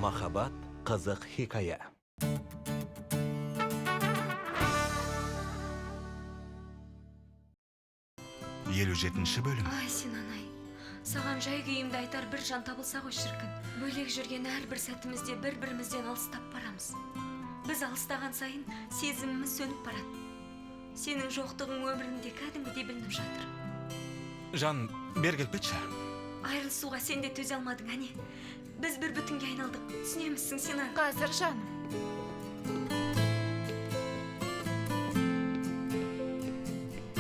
Махаббат қызық хикая. 57-ші бөлім. Ай, Синан ай. Саған жай күйімді айтар бір жан табылса ғой шіркін. Бөлек жүрген әрбір сәтімізде бір-бірімізден алыстап барамыз. Біз алыстаған сайын сезіміміз сөніп барады. Сенің жоқтығың өмірімде кәдімгідей білініп жатыр. Жан, бер келпетші. Айырылысуға сен де төзе алмадың, әне. Біз бір бүтінге айналдық. Түсінемісің, Синан? Қазір жаным.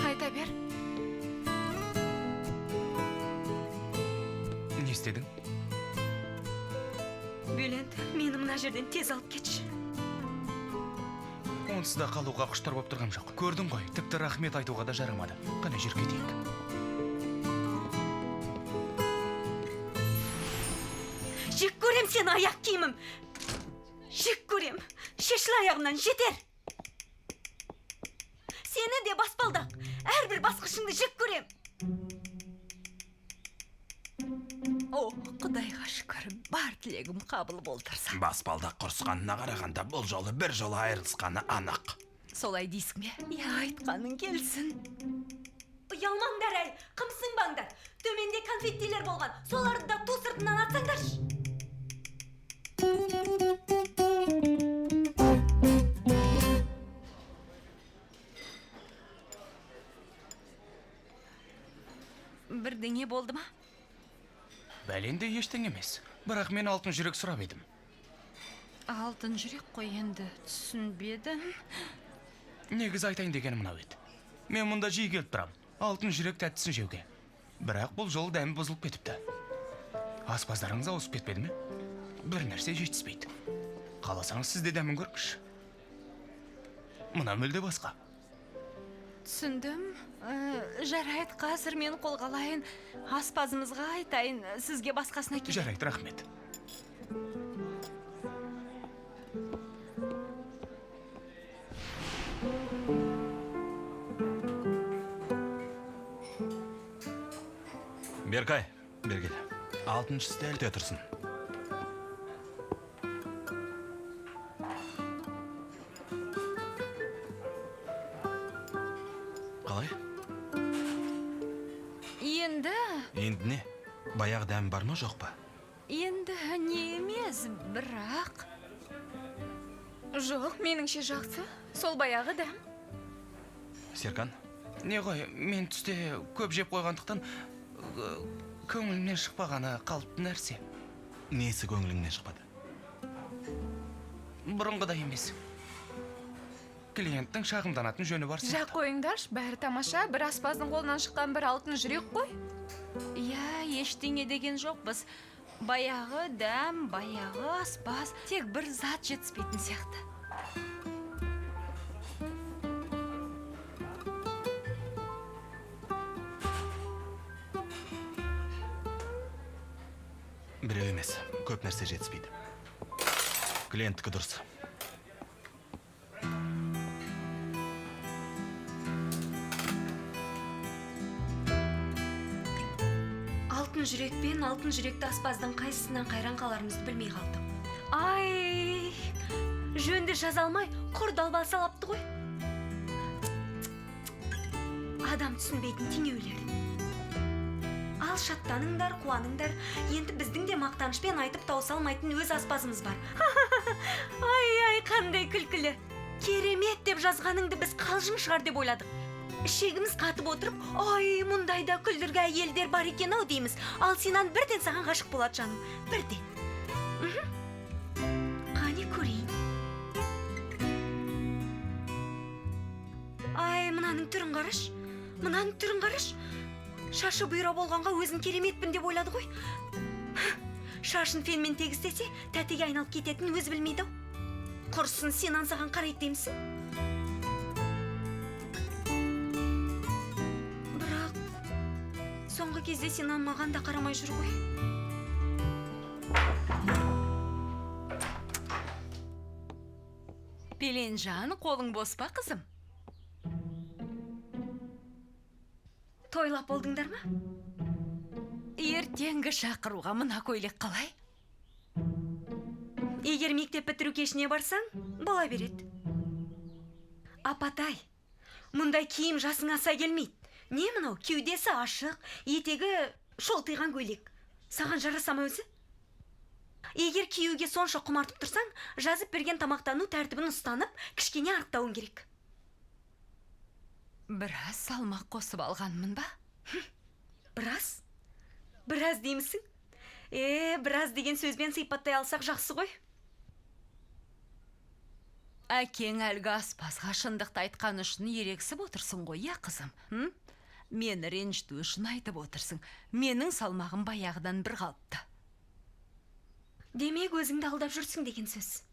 Айта бер. Не істедің? Бülent, мені мына жерден тез алып кетші. Онсыз да қалуға құштар боп тұрғам жоқ. Көрдің ғой, тіпті рахмет айтуға да жарамады. Қане жүр кетейік. Жек көрем сені аяқ киімім. Жек көрем. Шешіл аяғымнан жетер. Сені де баспалдақ. Әрбір басқышыңды жек көрем. О, Құдайға шүкір, бар тілегім қабыл болдырса. Баспалдақ құрысқанына қарағанда бұл жолы бір жолы айырылысқаны анық. Солай дейсің бе? Я, айтқаның келсін. Ұялмаңдар әй, қымсынбаңдар. Төменде конфеттилер болған. Соларды да ту сыртынан атсаңдаршы. Бірдеңе болды ма? Бәленде ештеңе емес. Бірақ мен алтын жүрек сұрап едім. Алтын жүрек қой енді, түсінбедім. Негіз айтайын деген мынау еді. Мен мұнда жиі келіп тұрам. Алтын жүрек тәттісін жеуге. Бірақ бұл жол дәмі бұзылып кетіпті. Аспаздарыңыз ауысып кетпеді ме? Бір нәрсе жетіспейді. Қаласаңыз сізде дәмін көріңізші. Мына мүлде басқа. Түсіндім. Жарайды, қазір мен қолға алайын. Аспазымызға айтайын, сізге басқасына келейін. Жарайды, рахмет. Беркай, бергел. Алтыншы стелте тұрсын. Қалай? Енді не? Баяғы дәм бар ма жоқ па? Енді не емес, бірақ... Жоқ, меніңше жақсы. Сол баяғы дәм. Серкан? Не ғой, мен түсте көп жеп қойғандықтан көңілімнен шықпағаны қалыпты нәрсе. Несі көңіліңнен шықпады? Бұрынғыдай емес. Клиенттің шағымданатын жөні бар сияқты. Жақ қойыңдаршы, бәрі тамаша. Бір аспаздың қолынан шыққан бір алтын жүрек қой. Я, ештеңе деген жоқпыз. Баяғы дәм, баяғы аспаз, тек бір зат жетіспейтін сияқты. Біреу емес, көп нәрсе жетіспейді. Клиенттікі дұрыс. Алтын жүрек пен алтын жүректі аспаздың қайсысынан қайран қаларымызды білмей қалдық. Ай, жөнді жаза алмай, құр далбал салапты ғой. Адам түсінбейтін теңеулерді. Ал шаттаныңдар, қуаныңдар, енді біздің де мақтанышпен айтып тауыса алмайтын өз аспазымыз бар. Ай, қандай күлкілі. Керемет деп жазғаныңды біз қалжың шығар деп ойладық. Ішегіміз қатып отырып, ой, мұндайда күлдіргі әйелдер бар екен ау дейміз. Ал Синан бірден саған ғашық болады жаным, бірден. Қане көрейін. Ай, мынаның түрін қараш, мынаның түрін қараш. Шашы бұйра болғанға өзін кереметпін деп ойлады ғой. Шашын фенмен тегістесе, тәтеге айналып кететін өз білмейді ау. Құрсын, Синан саған қарайды деймісің? Соңғы кезде Синан маған да қарамай жүр ғой. Пеленжан, қолың бос па, қызым? Тойлап болдыңдар ма? Ертеңгі шақыруға мына көйлек қалай? Егер мектеп бітіру кешіне барсаң, бола береді. Апатай, мұндай киім жасыңа сай келмейді. Не мынау, кеудесі ашық, етегі шолтиған көйлек. Саған жараса ма өзі? Егер киюге сонша құмартып тұрсаң, жазып берген тамақтану тәртібін ұстанып, кішкене арттауың керек. Біраз салмақ қосып алғанмын ба? Біраз? Біраз деймісің? Біраз деген сөзбен сипаттай алсақ жақсы ғой. Әкең әлгі аспазға шындықты айтқан үшін ерексіп отырсың ғой, я қызым? Мені ренжіту үшін айтып отырсың. Менің салмағым баяғыдан бір қалыпты. Демек өзіңді алдап жүрсің деген сөз.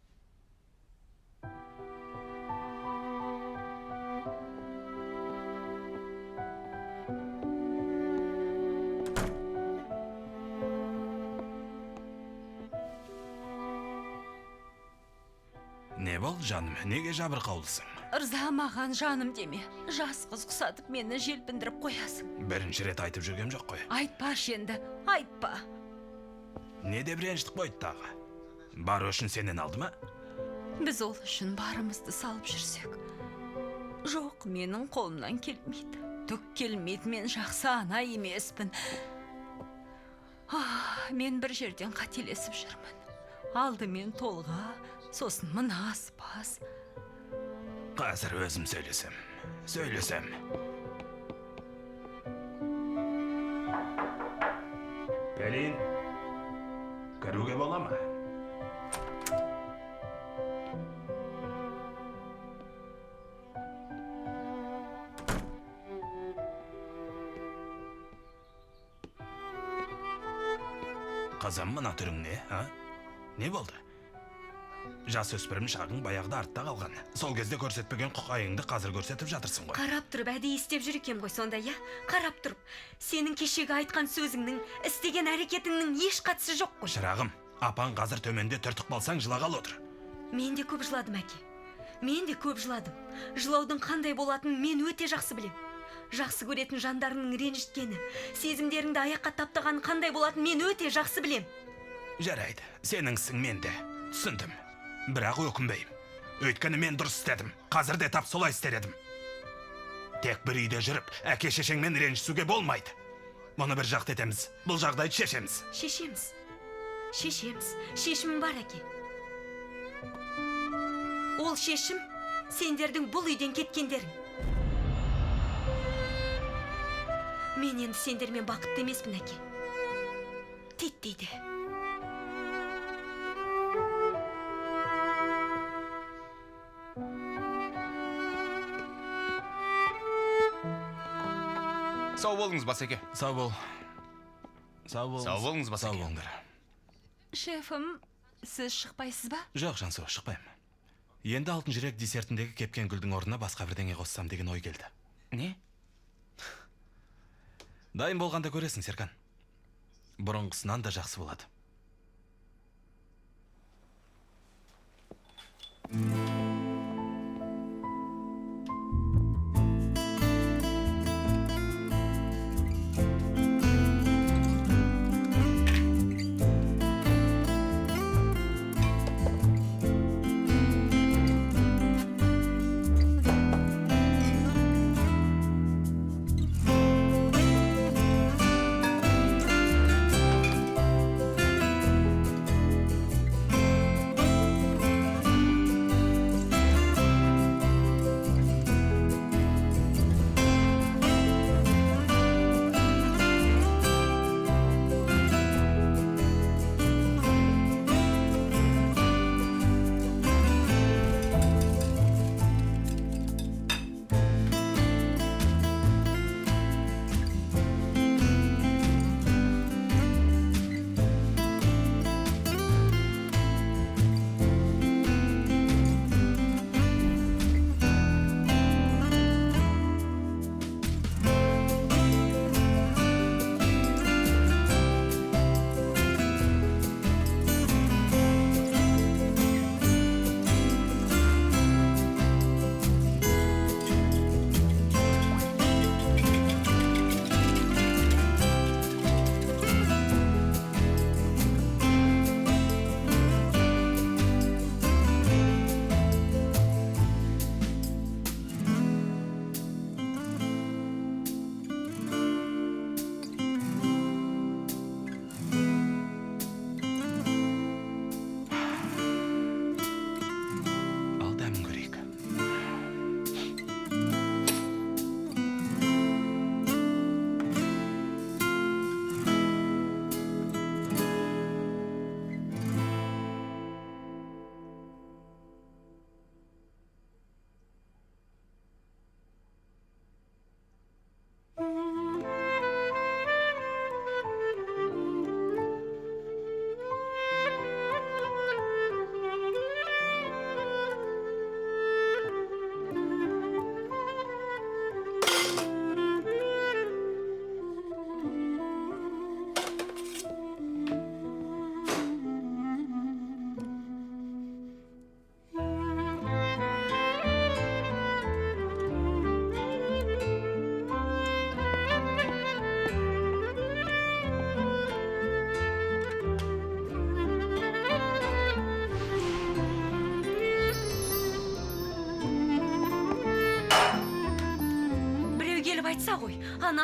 Не бол, жаным, неге жабырқаулысың? Ырза маған жаным деме. Жас қыз құсатып мені желпіндіріп қоясың. Бірінші рет айтып жүргем жоқ қой. Айтпа енді, айтпа. Не деп ренжітіп қойды тағы? Бар үшін сенен алды ма? Біз ол үшін барымызды салып жүрсек. Жоқ, менің қолымнан келмейді. Түк келмейді, мен жақсы ана емеспін. Мен бір жерден қателесіп жүрмін. Алдымен толға, сосын мына аспаз. Қазір өзім сөйлесем. Пелин, кіруге бола ма? Қызым, мына түрің не, а? Не болды? Жас өспірім шағың баяғыда артта қалған. Сол кезде көрсетпеген құқайыңды қазір көрсетіп жатырсың ғой. Қарап тұрып, әдейі істеп жүр екем ғой сонда, я? Қарап тұрып, сенің кешегі айтқан сөзіңнің, істеген әрекетіңнің еш қатысы жоқ қой. Шырағым, апаң қазір төменде түртік болсаң жылағалы отыр. Мен де көп жыладым, әке. Мен де көп жыладым. Жылаудың қандай болатынын мен өте жақсы білем. Жақсы көретін жандарының ренжіткені, сезімдеріңді аяққа таптағаны қандай болатынын мен өте жақсы білем. Жарайды, сеніңсің мен де. Түсіндім. Бірақ өкінбеймін. Өйткені мен дұрыс істедім. Қазір де тап солай істер едім. Тек бір үйде жүріп, әке шешеңмен ренжісуге болмайды. Мұны бір жақты етеміз. Бұл жағдайды шешеміз. Шешеміз. Шешімім бар, әке. Ол шешім сендердің бұл үйден кеткендерің. Мен енді сендермен бақытты емеспін, әке. Титтейді. Сау болыңыз, Басеке. Сау бол. Сау болыңыз, Басеке. Сау болыңдар. Шефім, сіз шықпайсыз ба? Жоқ, Жансу, шықпаймын. Енді алтын жүрек десертіндегі кепкен гүлдің орнына басқа бірдеңе қоссам деген ой келді. Не? Дайын болғанда көресің, Серкан. Бұрынғысынан да жақсы болады.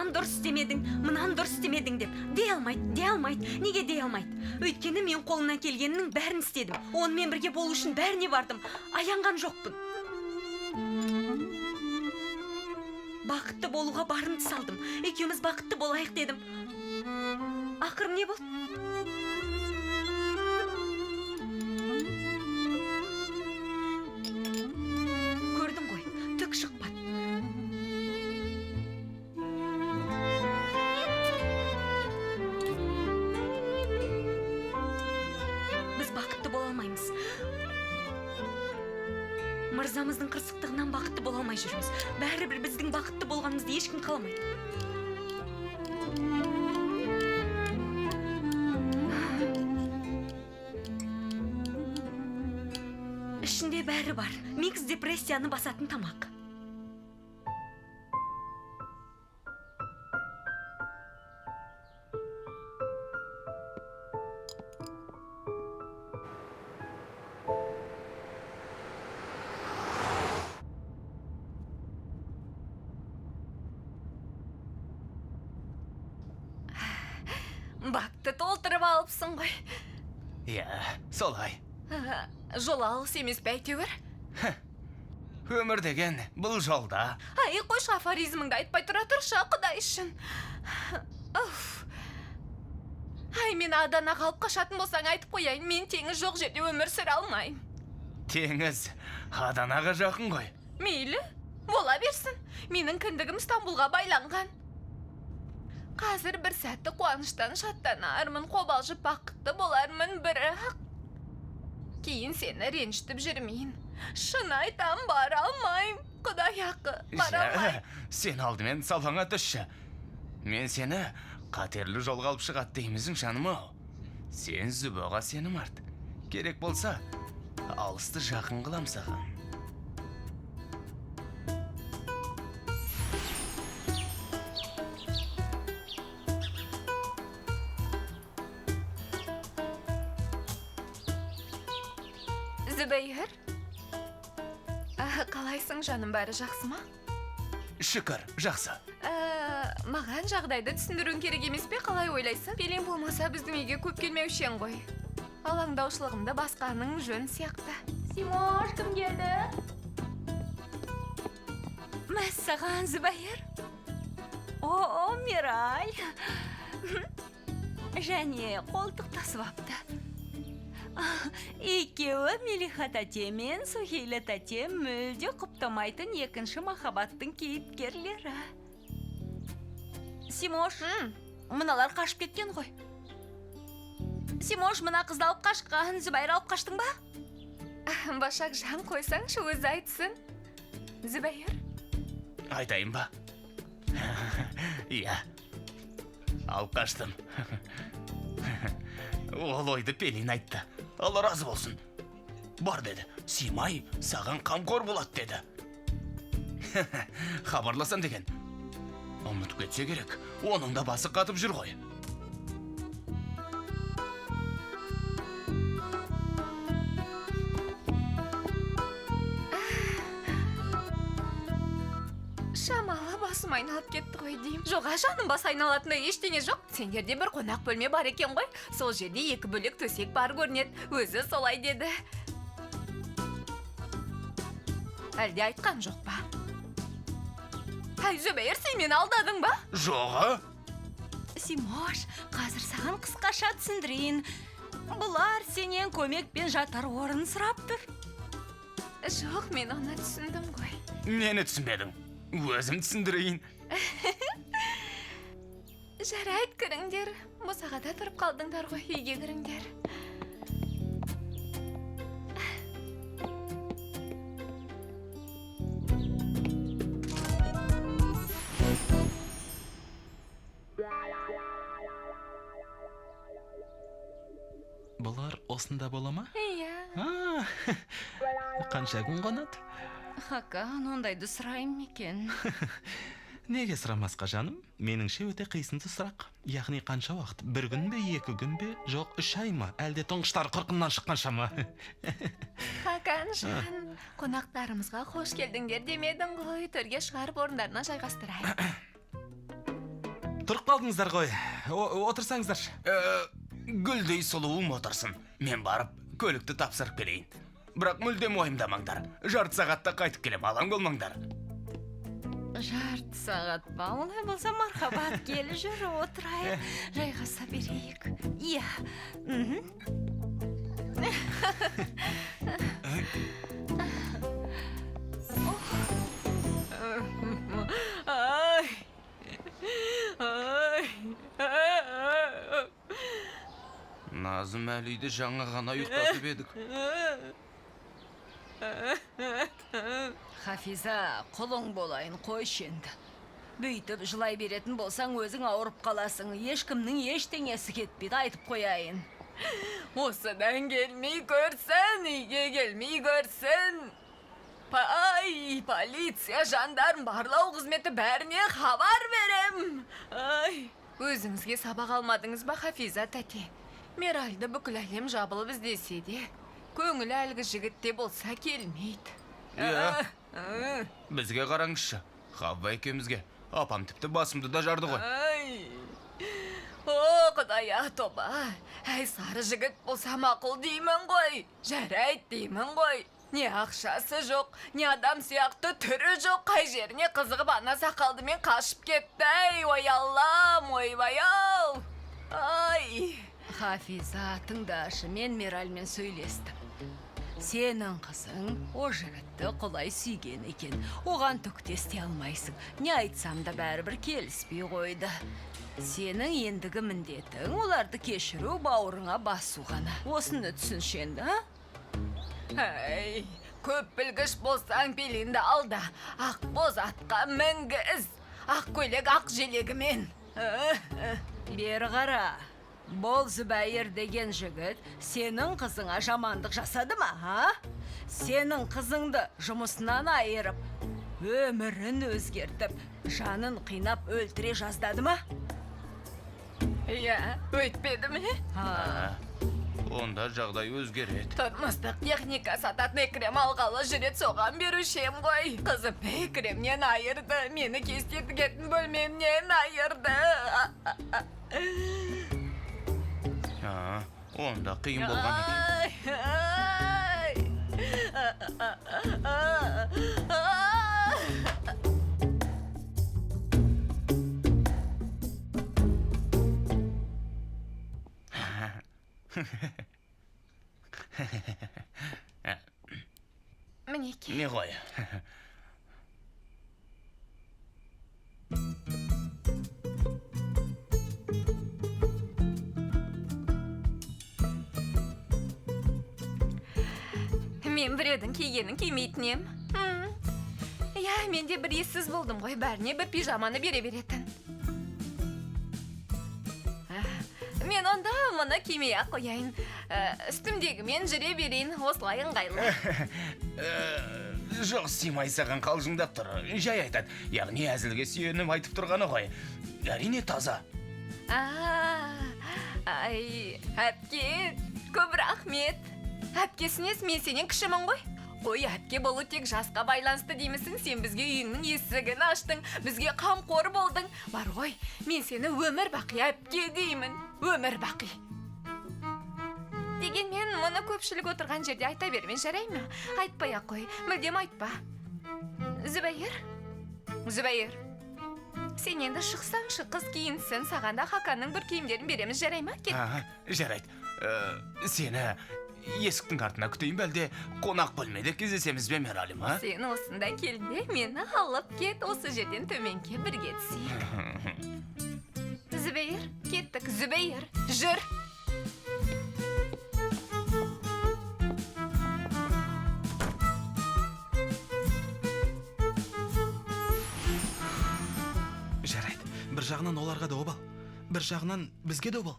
анан дұрыс істемедің, мынан дұрыс істемедің деп дей алмайды. Неге дей алмайды? Өйткені мен қолымнан келгеннің бәрін істедім. Онымен бірге болу үшін бәріне бардым. Аянған жоқпын. Бақытты болуға барымды салдым. Екеуміз бақытты болайық дедім. Ақыры не болды? Көрдің ғой, түк шықпады. Біз бақытты бола алмаймыз. Мырзамыздың қырсықтығынан бақытты бола алмай жүрміз. Бәрібір біздің бақытты болғанымызды ешкім қаламайды. Ішінде бәрі бар. Микс депрессияны басатын тамақ. Бакты толтырып алыпсың ғой. Иә, солай. Жол алыс емес пе әйтеуір? Өмір деген бұл жолда. Ай, қойшы афоризміңді айтпай тұра тұршы, Құдай үшін. Ай, мен адана қалып қашатын болсаң айтып қояйын, мен теңіз жоқ жерде өмір сүре алмайым. Теңіз Аданаға жақын ғой. Мейлі, бола берсін. Менің кіндігім Стамбулға байланған. Қазір бір сәтті қуаныштан шаттанармын, қобалжып бақытты болармын, бірақ кейін сені ренжітіп жүрмейін. Шын айтам, бара алмайым. Құдай ақы, бара алмайым. Сен алдымен салаңа түсші. Мен сені қатерлі жолға алып шығады деймізің жаным ау. Сен Зүбаға сенім арт. Керек болса, алысты жақын қылам саған. Зүбәйір, қалайсың жаным, бәрі жақсы ма? Шүкір, жақсы. Маған жағдайды түсіндіруің керек емес пе, қалай ойлайсың? Пелен болмаса біздің үйге көп келмеушен ғой. Алаңдаушылығымды басқаның жөн сияқты. Симош, кім келді? Мәссаған, Зүбәйір. О, Мираль. Және қолтық тасып апты. Екеуі Мелиха тәте мен Сухейлі тәте мүлде құптамайтын екінші махаббаттың кейіпкерлері. Симош, Мыналар қашып кеткен ғой. Симош, мына қызды алып қашқан, Зүбәйір алып қаштың ба? Башак жан қойсаңшы, өзі айтсын. Зүбәйір? Айтайын ба? Иә, алып қаштым. Ол ойды Пелин айтты. Алла разы болсын. Бар деді, Симай саған қамқор болады деді. Хабарласам деген. Ұмытып кетсе керек, оның да басы қатып жүр ғой. Шамалы басым айналып кетті ғой деймін. Жоға, жаным, бас айналатындай ештеңе жоқ. Сендерде бір қонақ бөлме бар екен ғой. Сол жерде 2 бөлек төсек бар көрінеді. Өзі солай деді. Әлде айтқан жоқ па? Әй, Зүбәйір, сен мені алдадың ба? Жоға? Симош, қазір саған қысқаша түсіндірейін. Бұлар сенен көмекпен жатар орын сұрап тұр. Жоқ, мен оны түсіндім ғой. Нені түсінбедің? Өзім түсіндірейін. Жарайды, кіріңдер. Босағада тұрып қалдыңдар ғой, үйге кіріңдер. Бұлар осында бола ма? Иә. Қанша күн қонады? Хакан, ондайды сұрайым екен. Неге сұрамасқа жаным? Меніңше өте қисынды сұрақ. Яғни қанша уақыт? 1 күн бе, 2 күн бе, жоқ 3 ай ма? Әлде тұңғыштар қырқыннан шыққанша ма? Хакан жан, қонақтарымызға қош келдіңдер демедің ғой. Төрге шығарып орындарына жайғастырайын. тұрып қалдыңыздар ғой. Отырсаңыздар. Гүлдей сұлуым отырсын. Мен барып, көлікті тапсырып келейін. Бірақ мүлдем ойымдамаңдар. Жарты сағатта қайтып келем, алаң болмаңдар. Жарты сағат ба? Олай болса мархабат, кел жүр, отырайық. Жайғаса берейік. Иә. Назым әлиді жаңа ғана ұйықтатып едік. Хафиза, құлың болайын, қойшы енді. Бүйтіп жылай беретін болсаң, өзің ауырып қаласың. Ешкімнің ештеңесі кетпейді, айтып қояйын. Осыдан келмей көрсін, үйге келмей көрсін. Полиция, жандарм, барлау қызметі бәріне хабар берем. Өзіңізге сабақ алмадыңыз ба, Хафиза тәте? Меральды бүкіл әлем жабылып іздесе де, көңілі әлгі жігітте болса келмейді. Иә. Бізге қараңызшы. Хавва екеумізге. Апам тіпті басымды да жарды ғой. О, құдая тоба. Әй, сары жігіт болса мақұл деймін ғой. Жарайды деймін ғой. Не ақшасы жоқ, не адам сияқты түрі жоқ. Қай жеріне қызығып ана сақалдымен қашып кетті. Ой Аллам, ой баяу. Хафиза, тыңдашы, мен Меральмен сөйлестім. Сенің қызың о жігітті құлай сүйген екен. Оған түк істей алмайсың. Не айтсам да бәрібір келіспей қойды. Сенің ендігі міндетің оларды кешіру, бауырыңа басу ғана. Осыны түсінші енді, Көп білгіш болсаң беліңді алда. Ақ боз атқа мінгіз. Ақ көйлек ақ желегімен. Бері қара. Бол Зүбәйір деген жігіт сенің қызыңа жамандық жасады ма, Сенің қызыңды жұмысынан айырып, өмірін өзгертіп, жанын қинап өлтіре жаздады ма? Иә, өйтпеді ме? Онда жағдай өзгереді. Тұрмыстық техника сататын Экрем алғалы жүрет соған берушем ғой. Қызым Экремнен айырды, мені кестетігетін бөлмемнен айырды. Онда қиын болған екен. Мінеке. Не ғой? Мен біреудің кигенін кимейтінем. Иә, мен де бір ессіз болдым ғой, бәріне бір пижаманы бере беретін. Мен онда мұны кимей-ақ қояйын. Үстімдегі мен жүре берейін, осылай ыңғайлы. Жоқ, симай саған қалжыңдап тұр. Жай айтады. Яғни әзілге сүйеніп айтып тұрғаны ғой. Әрине таза. Әпке, көп рахмет. Әпкесінес, мен сенен кішімін ғой. Ой, әпке болу тек жасқа байланысты деймісің, сен бізге үйіңнің есігін аштың, бізге қамқор болдың. Бар ғой, мен сені өмір бақи әпке деймін, өмір бақи. Дегенмен, мұны көпшілік отырған жерде айта бермен жарай ма? Айтпай-ақ қой, мүлдем айтпа. Зүбәйір, сен енді шықсаңшы, қыз киінсін, саған да Хаканның бір киімдерін береміз, жарай ма? Жарайды. Сені есіктің артына күтейін бәлде, қонақ бөлмеде кездесеміз бе, Мералим, Сен осында келде, мені алып кет, осы жерден төменге бірге түсейік. Зүбәйір, кеттік, Зүбәйір, жүр! Жарайды, бір жағынан оларға да обал, бір жағынан бізге де обал.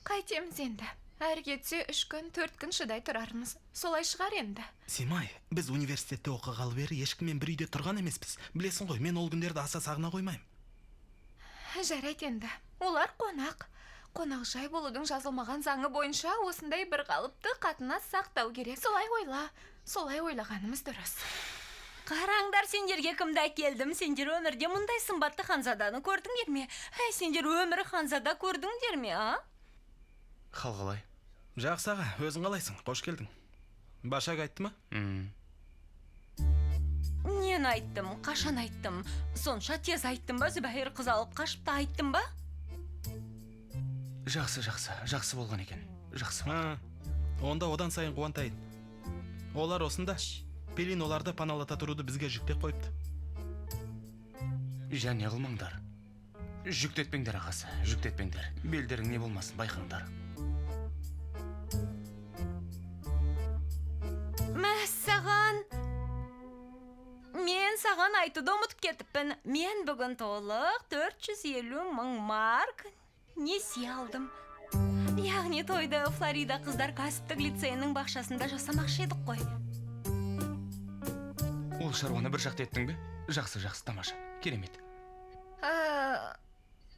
Қайтеміз енді? Әр кетсе 3 күн, 4 күн шыдай тұрармыз. Солай шығар енді. Симай, біз университетте оқығалы бері ешкіммен бір үйде тұрған емеспіз. Білесің ғой, мен ол күндерді аса сағына қоймайым. Жарайды енді. Олар қонақ. Қонақжай болудың жазылмаған заңы бойынша осындай бір қалыпты қатынас сақтау керек. Солай ойлағанымыз дұрыс. Қараңдар, сендерге кімді әкелдім? Сендер өмірде мұндай сымбатты ханзаданы көрдіңдер ме? Сендер өмірі ханзада көрдіңдер ме, а? Хал қалай? Жақсы аға, өзің қалайсың? Қош келдің. Башак айтты ма? Нен айттым, қашан айттым? Сонша тез айттым ба, Зүбәйір қыз алып қашыпты айттым ба? Жақсы болған екен. Жақсы. Онда одан сайын қуантайын. Олар осында. Пелин оларды паналата тұруды бізге жүктеп қойыпты. Және қылмаңдар. Жүктетпеңдер ағасы, жүктетпеңдер. Белдерің не болмасын, байқаңдар. Мәссаған! Мен саған айтуды ұмытып кетіппін. Мен бүгін толық 450 мың марк несие алдым. Яғни тойды Флорида қыздар кәсіптік лицейінің бақшасында жасамақшы едік қой. Ол шаруаны бір жақты еттің бе? Жақсы, тамаша. Керемет.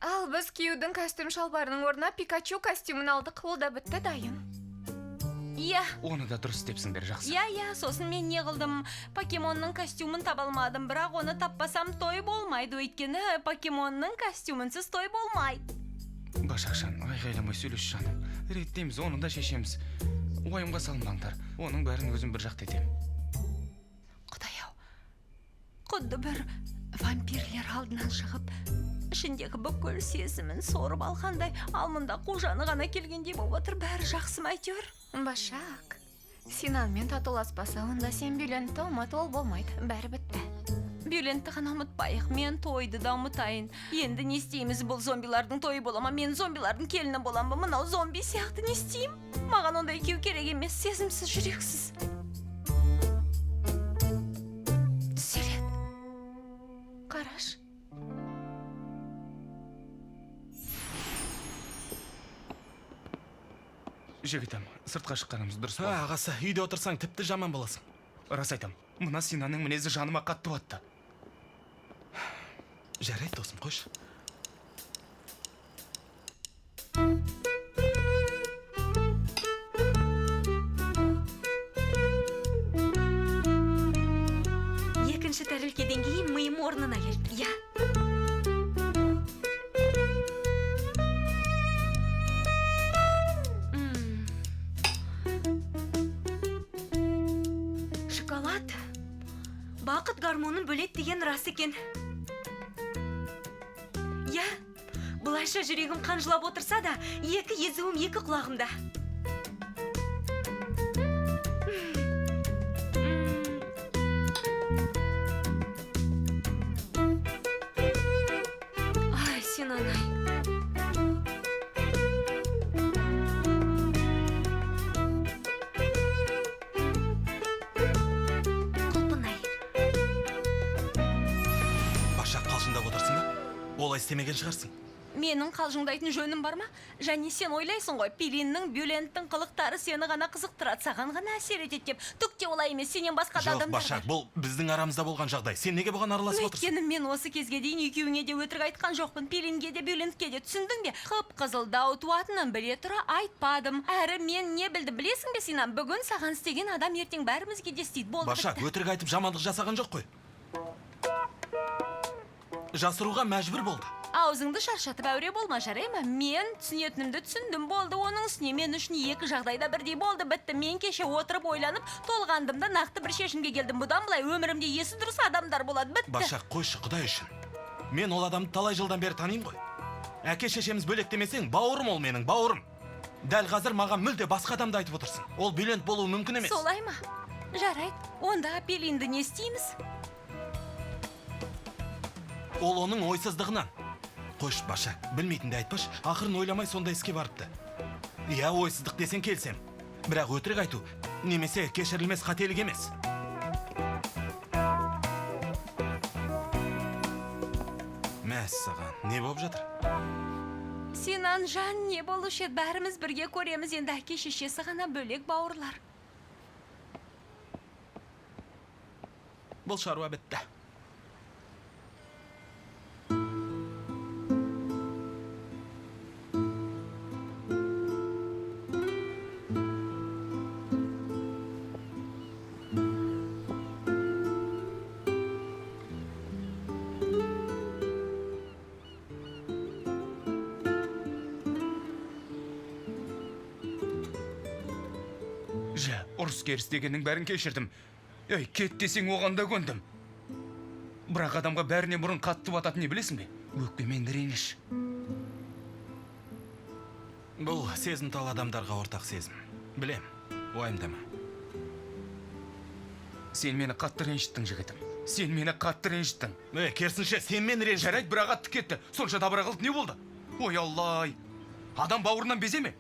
Ал біз киюдің костюм шалбарының орнына Пикачу костюмын алдық. Ол да бітті, дайын. Иә. Оны да дұрыс істепсіңдер, жақсы. Иә, сосын мен не қылдым? Покемонның костюмын таба алмадым, бірақ оны таппасам той болмайды, өйткені покемонның костюмынсыз той болмайды. Башақшан, айғайламай сөйлес жаным. Реттейміз, оны да шешеміз. Уайымға салынбаңдар. Оның бәрін өзім бір жақты етем. Құдай-ау, құдды бір вампирлер алдынан шығып, ішіндегі бүкіл сезімін сорып алғандай, ал мұнда қожаны ғана келгендей болып отыр. Бәрі жақсы ма әйтеуір? Башак, Синанмен татуласпаса, онда сен Бюлентті ұмыт, ол болмайды. Бәрі бітті. Бюлентті ғана ұмытпайық, мен тойды да ұмытайын. Енді не істейміз, бұл зомбилардың тойы бола ма? Мен зомбилардың келіні болам ба? Мынау зомби сияқты не істейм? Маған ондай күйеу керек емес, сезімсіз, жүрексіз. Сөйлет. Қараш. Жігітім, сыртқа шыққанымыз дұрыс болды. Ағасы, үйде отырсаң тіпті жаман боласың. Рас айтам, мына Синаның мінезі жаныма қатты батты. Жарайды, досым, қош. Екінші тәрілкеден кейін миым орнына келді. Я. Шоколад. Бақыт гормонын бөлет деген рас екен. Я, бұлайша жүрегім қанжылап отырса да, екі езуім екі құлағымда. Ай, Синан-ай. Құлпын-ай. Башак қалжыңдап отырсың ба? Олай істемеген шығарсың. Менің қалжыңдайтын жөнім бар ма? Және сен ойлайсың ғой, Пелиннің, Бюленттің қылықтары сені ғана қызықтырады, саған ғана әсер етеді деп. Түкте олай емес, сенен басқа да Жоқ, адамдар Башак, бар. бұл біздің арамызда болған жағдай. Сен неге бұған араласып отырсың? Өйткені мен осы кезге дейін екеуіңе де өтірік айтқан жоқпын. Пелинге де, Бюлентке де, түсіндің бе? Қып-қызыл дау туатынын біле тұра айтпадым. Әрі мен не білді, білесің бе, Синан? Бүгін саған істеген адам ертең бәрімізге де істейді. Болды, Башак, бітті. өтірік айтып жамандық жасаған жоқ қой. Жасыруға мәжбүр болды. Аузыңды шаршатып әуре болма, жарай ма? Мен түсінетінімді түсіндім, болды. Оның үстіне мен үшін екі жағдайда бірдей болды, бітті. Мен кеше отырып ойланып, толғандым да нақты бір шешімге келдім. Бұдан былай өмірімде есі дұрыс адамдар болады, бітті. Башак, қойшы, Құдай үшін. Мен ол адамды талай жылдан бері танимын ғой. Әке шешеміз бөлек демесең, бауырым ол менің, бауырым. Дәл қазір маған мүлде басқа адамды айтып отырсың. Ол Бюлент болуы мүмкін емес. Солай ма? Жарайды. Онда Пелинді не істейміз? Ол оның ойсыздығынан. Қош, Башак, білмейтінді айтпаш, ақырын ойламай сондай іске барыпты. Иә, ойсыздық десең келсем. Бірақ өтірік айту, немесе кешірілмес қателік емес. Мәссаған, не болып жатыр? Синан, жан, не болушы еді? Бәріміз бірге көреміз, енді әке шешесі ғана бөлек бауырлар. Бұл шаруа бітті. Жә, ұрыс керіс дегеннің бәрін кешірдім. Ей, кет десең оған да көндім. Бірақ адамға бәрінен бұрын қатты бататын не білесің бе? Өкпемен реніш. Бұл сезімтал адамдарға ортақ сезім. Білем, уайымдама. Сен мені қатты ренжіттің, жігітім. Сен мені қатты ренжіттің. Керісінше, сен мен ренжіттің. Жарайды, бірақ атты кетті. Сонша дабыра қылды, не болды? Ой, Аллай. Адам бауырынан безе ме?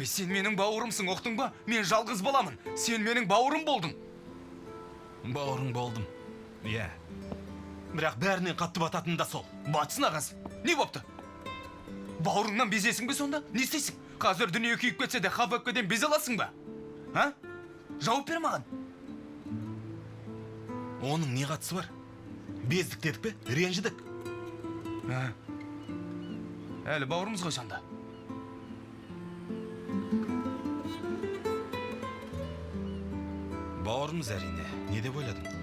Сен менің бауырымсың, оқтың ба? Мен жалғыз баламын. Сен менің бауырым болдың. Бауырың болдым. Иә. Бірақ бәрінен қатты бататын да сол. Батсын ағасы. Не бопты? Бауырыңнан безесің бе сонда? Не істейсің? Қазір дүние күйіп кетсе де хап өпкеден безе аласың ба? А? Жауап бер маған. Оның не қатысы бар? Бездік дедік пе? Ренжідік. Әлі бауырымыз ғой сонда. Бауырымыз әрине. Не деп ойладың?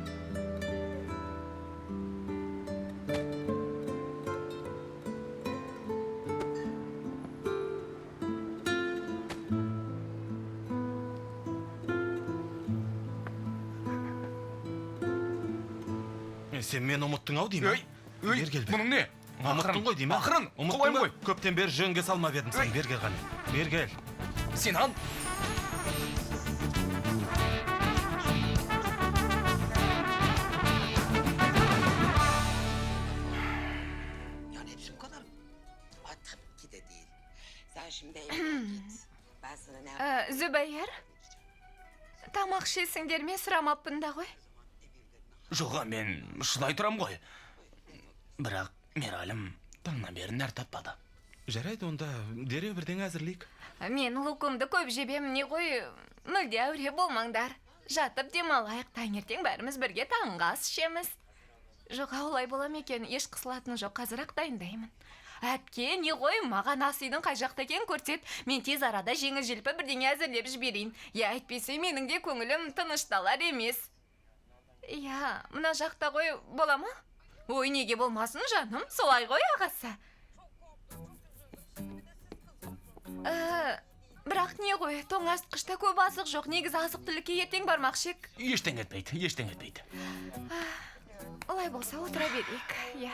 Сен мен ұмыттың ау деймін. Бер кел бер. Мұның не? Ұмыттың ғой деймін. Ақырын, қолайым ғой. Көптен бері жөнге салмап едім сен. Бер кел ғаны. Бер кел. Сен ан. Yani hepsi bu kadar mı? Ay, tabii ki de değil. Sen şimdi evine git. Ben sana ne yapayım? Зүбәйір, тамақ ішесіңдер ме сұрамаппын да ғой. Жоға, мен шыдай тұрам ғой. Бірақ Мералім таңнан бері нәр татпады. Жарайды, онда дереу бірден әзірлейік. Мен лукумды көп жебем, не ғой, мүлде әуре болмаңдар. Жатып демалайық, таңертең бәріміз бірге таңғы ас ішеміз. Жоға, олай болам екен, еш қысылатын жоқ, қазір-ақ дайындаймын. Әпке, не ғой, маған ас үйдің қай жақта екенін көрсет. Мен тез арада жеңіл желпі бірдеңе әзірлеп жіберейін. Я әйтпесе менің де көңілім тынышталар емес. Я, мына жақта ғой, бола ма? Ой, неге болмасын, жаным, солай ғой, ағасы. Бірақ не ғой, тоңазытқышта көп азық жоқ, негізі азық түлікке ертең бармақ шек. Ештен етпейді, ештен етпейді. Олай болса, отыра берейік, я.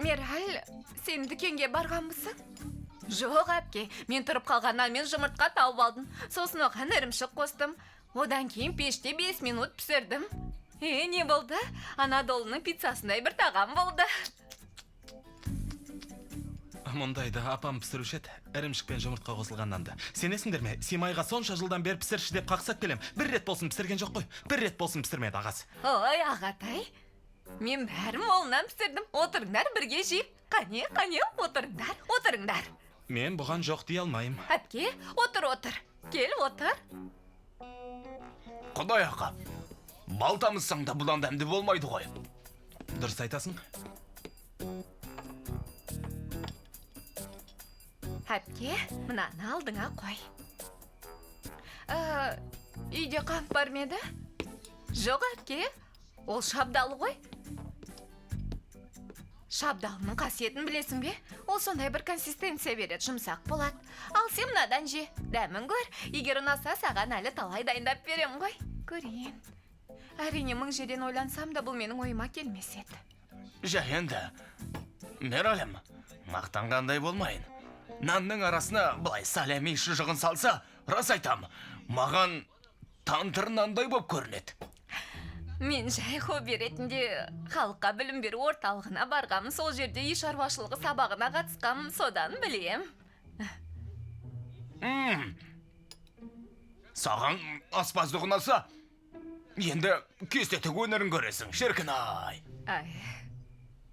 Мерал, сен дүкенге барғанбысың? Жоқ, әпке, мен тұрып қалғаннан мен жұмыртқа тауып алдым. Сосын оған ірімшік қостым. Одан кейін пеште 5 минут пісірдім. Не болды? Анадолының пиццасындай бір тағам болды. Мұндайды апам пісіруші еді, ірімшік пен жұмыртқа қосылғаннан да. Сенесіңдер ме? Симайға сонша жылдан бері пісірші деп қақсап келем. Бір рет болсын пісірген жоқ қой. Бір рет болсын пісірмеді ағасы. Ой, ағатай. Мен бәрін молынан пісірдім. Отырыңдар, бірге жейіп. Қане, отырыңдар, отырыңдар. Мен бұған жоқ дей алмайым. Әпке, отыр. Кел, отыр. Құдай ақа, балтамызсаң да бұдан дәмді болмайды ғой. Дұрыс айтасың. Әпке, мынаны алдыңа қой. Үйде қант бар ма еді? Жоқ, әпке, ол шабдалы ғой. Шабдалының қасиетін білесің бе? Ол сондай бір консистенция береді, жұмсақ болады. Ал сен мынадан же, дәмін көр. Егер ұнаса, саған әлі талай дайындап берем ғой. Көрейін. Әрине, мың жерден ойлансам да бұл менің ойыма келмес еді. Жә енді, Мералім, мақтанғандай болмайын. Нанның арасына былай сәлеми шұжығын салса, рас айтам, маған тантыр нандай боп көрінеді. Мен жай хобби ретінде халыққа білім беру орталығына барғам, сол жерде үй шаруашылығы сабағына қатысқам, содан білем. Саған аспаздық ұнаса, енді кестетік өнерін көресің, шіркін-ай.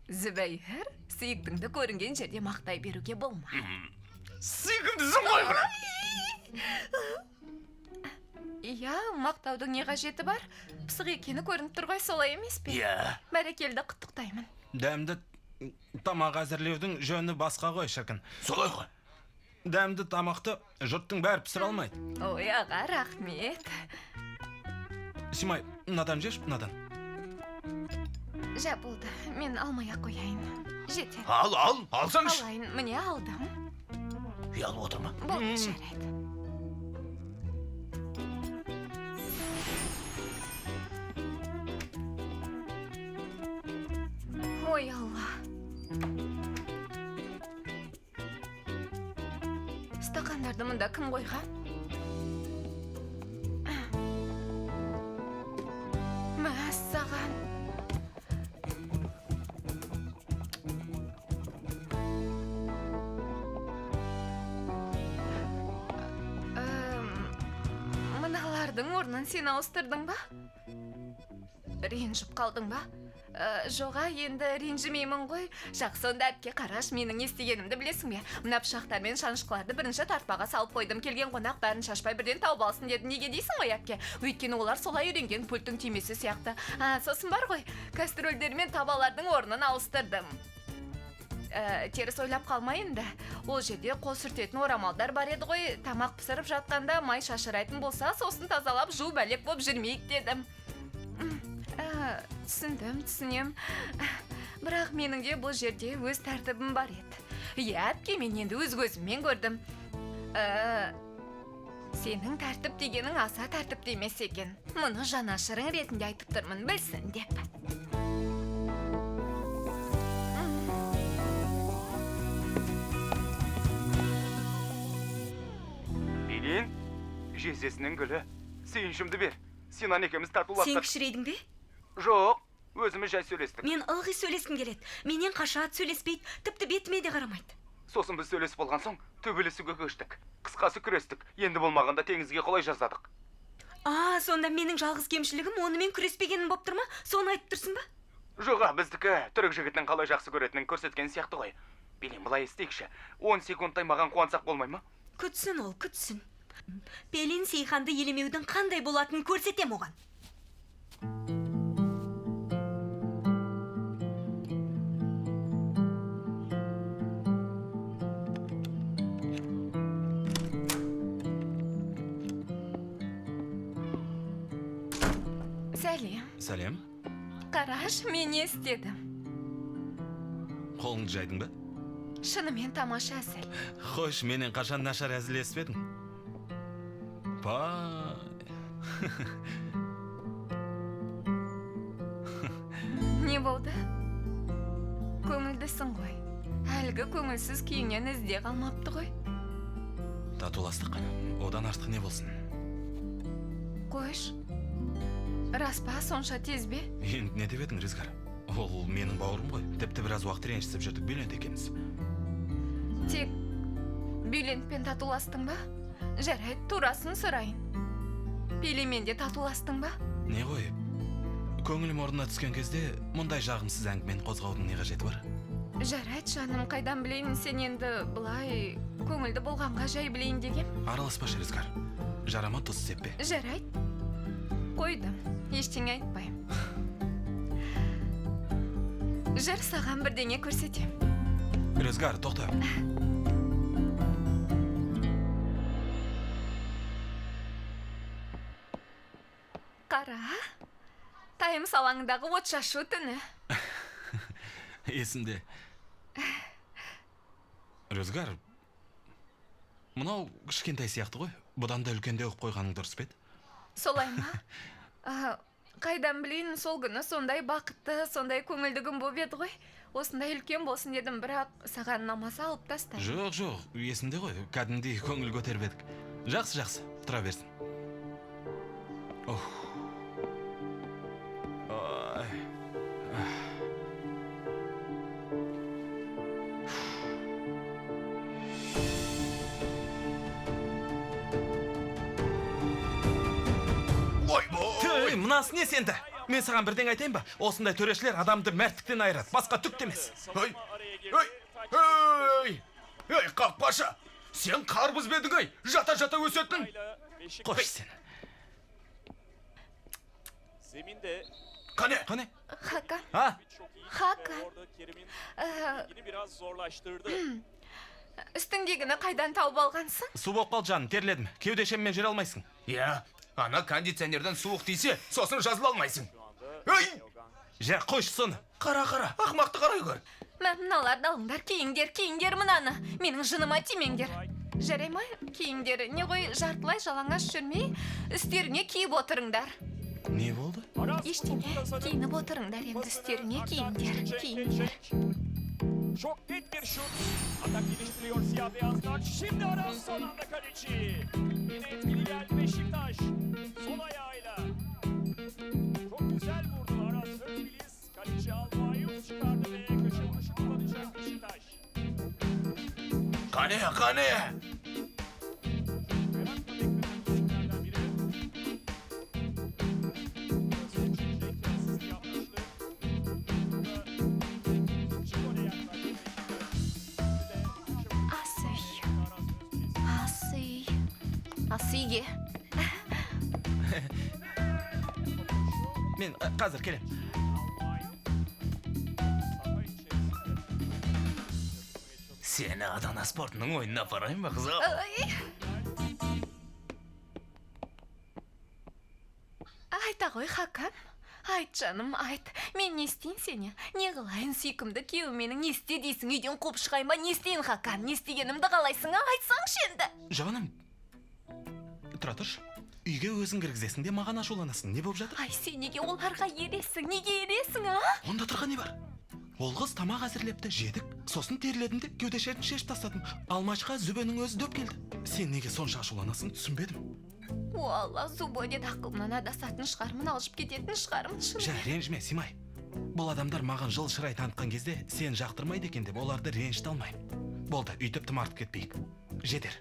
Зүбәйір, сүйіктіңді көрінген жерде мақтай беруге болма. Сүйкімдісің ғой бұра. Иә, мақтаудың не қажеті бар? Пысық екені көрініп тұр ғой, солай емес пе? Иә. Бәрекелді, құттықтаймын. Дәмді тамақ әзірлеудің жөні басқа ғой, шіркін. Солай ғой. дәмді тамақты жұрттың бәрі пісіре алмайды. Ой, аға, рахмет. Симай, мынадан жеш, мынадан. Жә болды, мен алмай-ақ қояйын. Жетеді. Алсаңшы. Алайын, міне алдым. Ұялып отырма. Болды, жарайды. Ой, Алла. Стақандарды мұнда кім қойған? Мәссаған. Мыналардың орнын сен ауыстырдың ба? Ренжіп қалдың ба? Жоға, енді ренжімеймін ғой. Жақсы, онда әпке қараш, менің естігенімді білесің бе? Мына пышақтар мен шанышқыларды бірінші тартпаға салып қойдым. Келген қонақ бәрін шашпай бірден тауып алсын деді. Неге дейсің ғой, әпке? Өйткені олар солай үйренген пульттің түймесі сияқты. Сосын бар ғой, кастрөлдер мен табалардың орнын ауыстырдым. Теріс ойлап қалмайын да. Ол жерде қол сүртетін орамалдар бар еді ғой. Тамақ пісіріп жатқанда май шашырайтын болса, сосын тазалап жу бәлек боп жүрмейік дедім. Түсінем. Бірақ менің де бұл жерде өз тәртібім бар еді. Әпке, мен енді өз көзіммен көрдім. Сенің тәртіп дегенің аса тәртіпті емес екен. Мұны жанашырың ретінде айтып тұрмын, білсін деп. Билин, жездесінің гүлі. Сүйіншімді бер. Синан екеуміз тартуластық. Сен кішірейдің бе? Жоқ, өзіміз жай сөйлестік. Мен ылғи сөйлескім келеді. Менен қашат сөйлеспейді, тіпті бетіме де қарамайды. Сосын біз сөйлесіп болған соң, төбелесуге көштік. Қысқасы күрестік. Енді болмағанда теңізге қолай жаздадық. Сонда менің жалғыз кемшілігім онымен күреспегенім боп тұр ма? Соны айтып тұрсың ба? Жоға, біздікі түрік жігітінің қалай жақсы көретінін көрсеткен сияқты ғой. Билин, былай істейікші. 10 секундтай маған қуансақ болмай ма? Күтсін ол, күтсін. Пелин Сейханды елемеудің қандай болатынын көрсетем оған. Сәлем. Қараш, мен не істедім? Қолыңды жайдың ба? Шынымен тамаша әзіл. Қойш, менен қашан нашар әзілеспедің? Не болды? Көңілдісің ғой. Әлгі көңілсіз күйіңнен ізде қалмапты ғой. Татуластық, одан артық не болсын? Қойш, рас па, сонша тез бе? Енді не деп едің, Ризгар? Ол менің бауырым ғой. Тіпті біраз уақыт ренжісіп жүрдік, Бюлент екенбіз. Тек Бюлентпен татуластың ба? Жарайды, турасын сұрайын. Пелемен де татуластың ба? Не ғой? Көңілім орнына түскен кезде мұндай жағымсыз әңгімені қозғаудың не қажеті бар? Жарайды, жаным, қайдан білейін, сен енді былай көңілді болғанға жай білейін деген. Араласпашы, Ризгар. Жарама тұз сеппе. Жарайды. Қойдым, ештеңе айтпайым. Жар, саған бірдеңе көрсетем. Ризгар, тоқта. Қара, тайым салаңдағы от шашу түні. Есімде. Ризгар, мынау кішкентай сияқты ғой. Бұдан да үлкенде оқып қойғаның дұрыс па еді? Солай ма? Қайдан білейін, сол күні сондай бақытты, сондай көңілді күн боп еді ғой. Осындай үлкен болсын дедім, бірақ саған намаса алып тастадым. Жоқ, есімде ғой. Кәдімгідей көңіл көтеріп едік. Жақсы, тұра берсін. Мынасы не сенді? Мен саған бірден айтайын ба? Осындай төрешілер адамды мәрттіктен айырады. Басқа түк емес. Ей, қақпашы! Сен қарбыз бедің ай! Жата-жата өсеттің! Қош сен. Zeminde Қане? Hakan. Ha? Hakan. orada Kerim'in yine biraz zorlaştırdı. Үстіңдегіні қайдан тауып алғансың? Су болып қалды жаным, терледім. Кеудешеммен жүре алмайсың. Иә, ана кондиционерден суық тисе, сосын жазыла алмайсың. Ой! Жә, қойшы соны. Қара, ақмақты қарай көр. Мә, мыналарды алыңдар, киіңдер мынаны. Менің жыныма тимеңдер. Жарай ма? Киіңдер, не ғой жартылай жалаңаш жүрмей, үстеріңе киіп отырыңдар. Не болды? Ештеңе, киініп отырыңдар енді, üstlerine kiyindir. Çok net bir şut. Atak geliştiriyor siyah beyazlar. Şimdi Aras son anda kaleci. Yine etkili geldi Beşiktaş. Sol ayağıyla. Çok güzel vurdu Aras Özbiliz. Kaleci Albayus çıkardı ve köşe vuruşu kullanacak Beşiktaş. Kane! Merakla beklenen isimlerden biri. Asıyge. Мен қазір келем. Сені Адана спортының ойынына апарайын ба, қызым? Айта ғой, Хакан. Айт, жаным, айт. Мен не істейін сені? Не қылайын сүйкімді күйеуім менің не істе дейсің? Үйден қуып шығайын ба? Не істейін, Хакан? Не істегенімді қалайсың? Айтсаңшы енді. Жаным, тұра тұршы. Үйге өзің кіргізесің де маған ашуланасың. Не болып жатыр? Ай, сен неге оларға ересің? Неге ересің, а? Онда тұрған не бар? Ол қыз тамақ әзірлепті, жедік. Сосын терледім де кеудешемді шешіп тастадым. Алмашқа Зүбенің өзі дөп келді. Сен неге сонша ашуланасың, түсінбедім. О, Алла, Зубо деді ақылынан адасатын шығармын, алжып кететін шығармын, шын. Жә, ренжіме, Симай. Бұл адамдар маған жыл шырай танытқан кезде сен жақтырмайды екен деп оларды ренжіте алмаймын. Болды, үйтіп тым артып кетпейік. Жетер.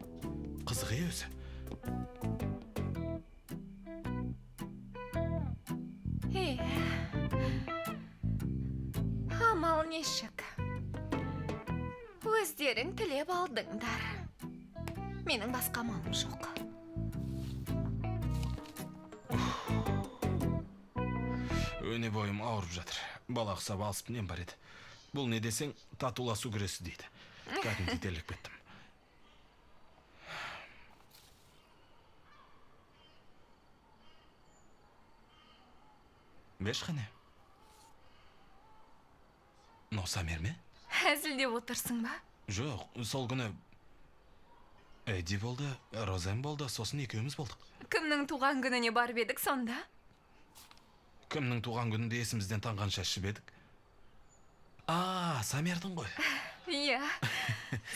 Қызық өзі. Амал нешік. Өздерің тілеп алдыңдар. Менің басқа амалым жоқ. Өне бойым ауырып жатыр. Бала құсап алысып нем бар еді. Бұл не десең, татуласу күресі дейді. Кәдімгі терлік беттім. Беш қане? Носамер ме? Әзілдеп отырсың ба? Жоқ, сол күні Эдди болды, Розен болды, сосын екеуміз болдық. Кімнің туған күніне барып едік сонда? Кімнің туған күнінде есімізден танғанша ішіп едік. Самердің ғой. Иә,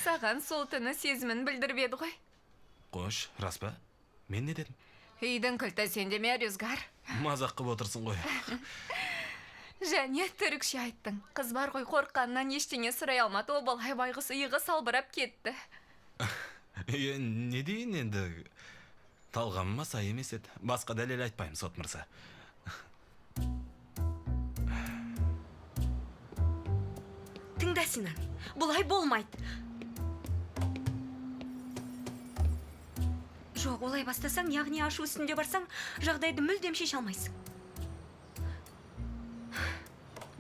саған сол түні сезімін білдіріп еді ғой. Қош, рас па? Мен не дедім? Үйдің кілті сенде ме, Рюзгар? Мазақ қып отырсың ғой. Және түрікше айттың. Қыз бар ғой, қорыққаннан ештеңе сұрай алмады, о балай байғысы иығы салбырап кетті. Не дейін енді? Талғамыма сай емес еді. Басқа дәлел айтпаймын, сот мырза. Тыңда, Синан, бұлай болмайды. Жоқ, олай бастасаң, яғни ашу үстінде барсаң, жағдайды мүлдем шеше алмайсың.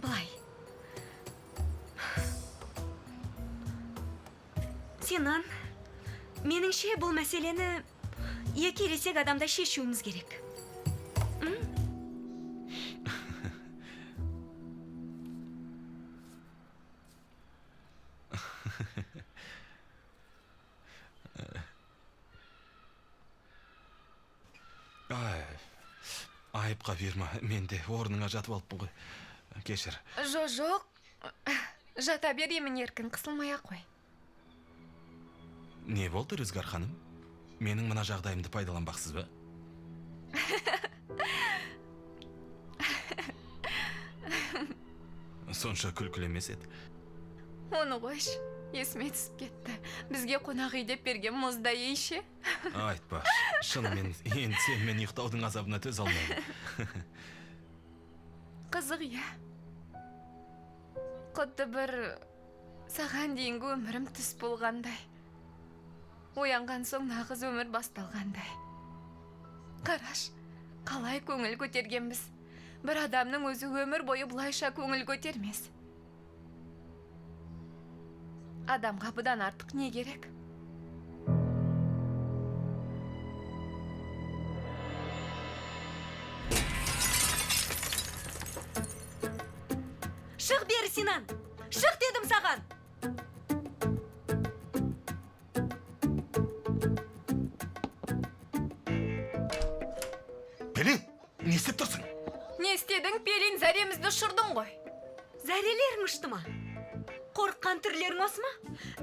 Бұлай. Синан, меніңше бұл мәселені екі ересек адамда шешуіміз керек. Айыпқа берма, мен де орныңа жатып алыппын ғой. Кешір. Жоқ. Жата бер, емін еркін, қысылмай ақ қой. Не болды, Рүзгар ханым? Менің мына жағдайымды пайдаланбақсыз ба? Сонша күлкілі емес еді. Оны қойш, есіме түсіп кетті. Бізге қонақ үй деп берген мұзда ейше. Айтпа, шынымен енді сен мен ұйықтаудың азабына төзе алмаймын. Қызық, иә. Құдды бір саған дейінгі өмірім түс болғандай. Оянған соң нағыз өмір басталғандай. Қараш, қалай көңіл көтергенбіз. Бір адамның өзі өмір бойы бұлайша көңіл көтермес. Адамға бұдан артық не керек? Шық бері, Синан! Шық дедім саған! Пелин, не істеп тұрсың? Не істедің, Пелин, зәремізді ұшырдың ғой. Зәрелерің ұшты ма? Қорыққан түрлерің осы ма?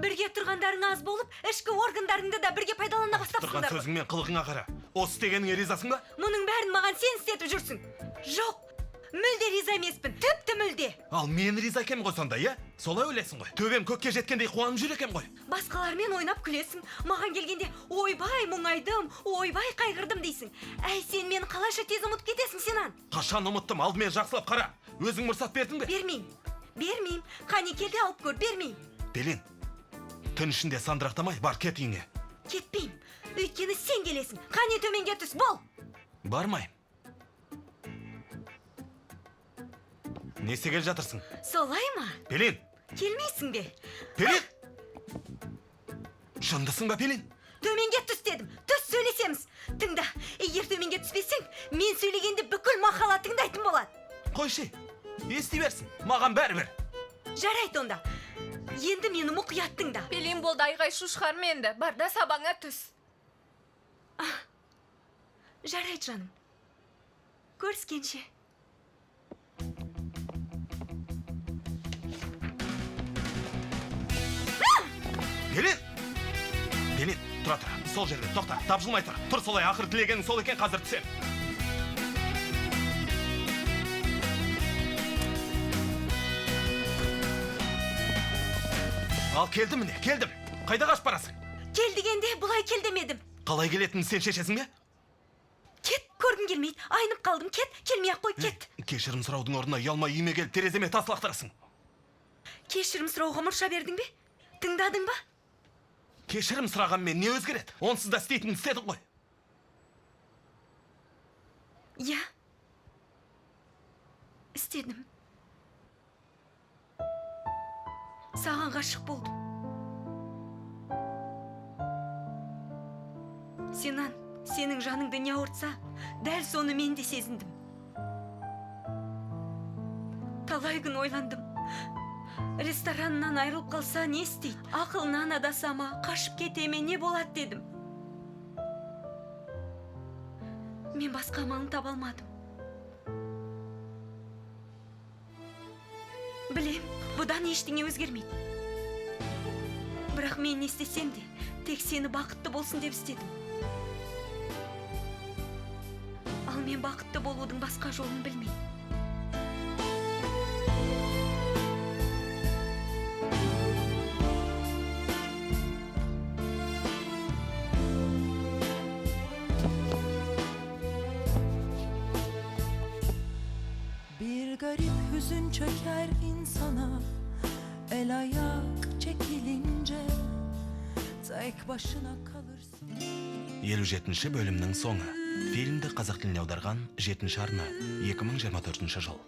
Бірге тұрғандарың аз болып, ішкі органдарыңды да бірге пайдалана Тұрған бастапсыңдар. сөзің мен қылығыңа қара. Осы істегеніңе ризасың ба? Мұның бәрін маған сен істетіп жүрсің. Жоқ, мүлде риза емеспін, тіпті мүлде. Ал мен риза екенмін ғой сонда, иә? Солай ойлайсың ғой. Төбем көкке жеткендей қуанып жүр екем ғой. Басқалармен ойнап күлесің. Маған келгенде ойбай мұңайдым, ойбай қайғырдым дейсің. Әй, сен мені қалайша тез ұмытып кетесің, Синан? Қашан ұмыттым, алдымен жақсылап қара. Өзің мұрсат бердің бе? Бермеймін. Қане келді алып көр, бермеймін. Пелин, түн ішінде сандырақтамай, бар кет үйіңе. Кетпеймін. Өйткені сен келесің. Қане төменге түс, бол. Бармайым. Не істегелі жатырсың? Солай ма? Пелин! Келмейсің бе? Пелин! Шындысың ба, Пелин? Төменге түс дедім. Түс сөйлесеміз. Тыңда, егер төменге түспесең, мен сөйлегенде бүкіл мақала тыңдайтын болады. Қойшы, ести берсін. Маған бәрібір. Жарайды онда. Енді мені мұқият тыңда. Пелин, болды, айғай шу шығарма енді. Барда сабаңа түс. Жарайды, жаным. Көріскенше. Пелин! Пелин, тұра. Сол жерде, тоқта, тапжылмай тұр. Тұр солай, ақыр тілегенің сол екен, қазір түсем. Ал келдім міне, келдім. Қайда қашып барасың? Кел дегенде бұлай кел демедім. Қалай келетінін сен шешесің бе? Кет, көргім келмейді. Айнып қалдым, кет. Келмей-ақ қой, кет. Кешірім сұраудың орнына ұялмай үйіме келіп тереземе тас лақтырасың. Кешірім сұрауға мұрша бердің бе? Тыңдадың ба? Кешірім сұрағанмен не өзгереді? Онсыз да істейтін істедің ғой. Иә. Істедім. Саған ғашық болдым. Синан, сенің жаныңды не ауыртса, дәл соны мен де сезіндім. Талай күн ойландым. Рестораннан айырылып қалса не істейді? Ақылынан адаса ма, қашып кете ме, не болады дедім. Мен басқа амалын таба алмадым. Білем, бұдан ештеңе өзгермейді. Бірақ мен не істесем де, тек сені бақытты болсын деп істедім. Ал мен бақытты болудың басқа жолын білмеймін. Bir garip hüzün çöker insana, el ayak çekilince tek başına kalırsın. 57 бөлімнің соңы. Фильмді қазақ тіліне аударған 7 арна, 2024 жыл.